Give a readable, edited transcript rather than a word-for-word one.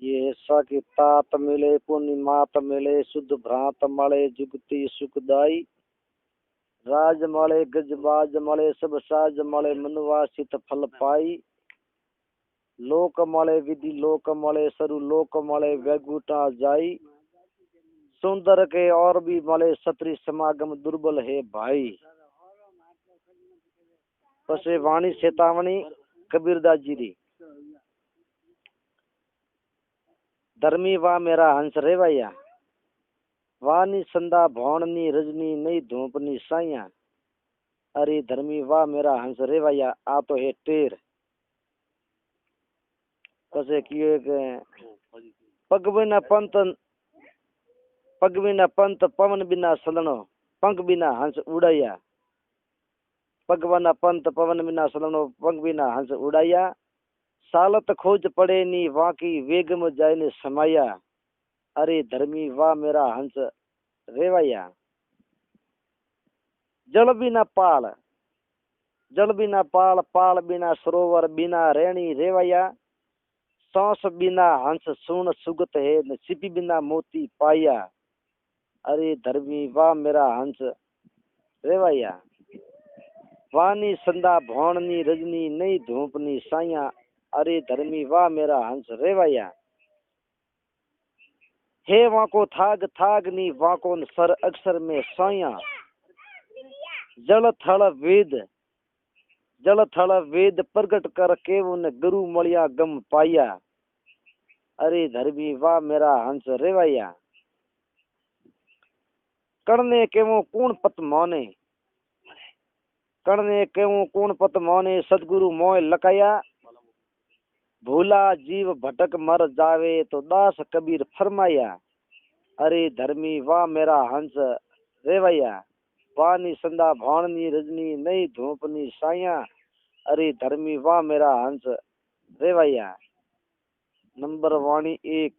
ये सखी तात मिले पूर्णिमात मिले शुद्ध भ्रांत मले जुगती सुखदाई राज मले गजबाज मले सब साज मले मनवासित फल पाई लोक मले विधि लोक मले सरु लोक मले वैगुटा जाई सुंदर के और भी मले सत्री समागम दुर्बल है भाई। पसे वाणी चेतावनी कबीरदास जी री। धर्मी वा मेरा हंस रे भैया वानी संदा भौणनी रजनी नई धूपनी साइया अरे धर्मी वा मेरा हंस रे भैया आ तो है टेर पसे किए पग बिना पंत पवन बिना सलनो पंख बिना हंस उड़ाया पग बिना पंत पवन बिना सलनो पंख बिना हंस उड़ाया सालत खोज पड़े नी वाकी वेग में जाए ने समाया अरे धर्मी वाह मेरा हंस रेवैया। जल बिना पाल पाल बिना सरोवर बिना रेणी रेवैया सांस बिना हंस सुन सुगत है न सिपी बिना मोती पाया अरे धर्मी वाह मेरा हंस रेवैया। वानी संदा भौणनी रजनी नई धूपनी साइया अरे धर्मी वाह मेरा हंस रेवैया। हे वाको थाग थाग नी वाको सर अक्षर में साइया जल थल वेद प्रगट कर के उन गुरु मलिया गम पाया अरे धर्मी वाह मेरा हंस रेवैया। करने के वो कौन पत माने सदगुरु मोह लकाया भूला जीव भटक मर जावे तो दास कबीर फरमाया अरे धर्मी वाह मेरा हंस रेवैया। वानी संदा भौणनी रजनी नई धूपनी साइया अरे धर्मी वाह मेरा हंस रेवैया। नंबर वाणी 1।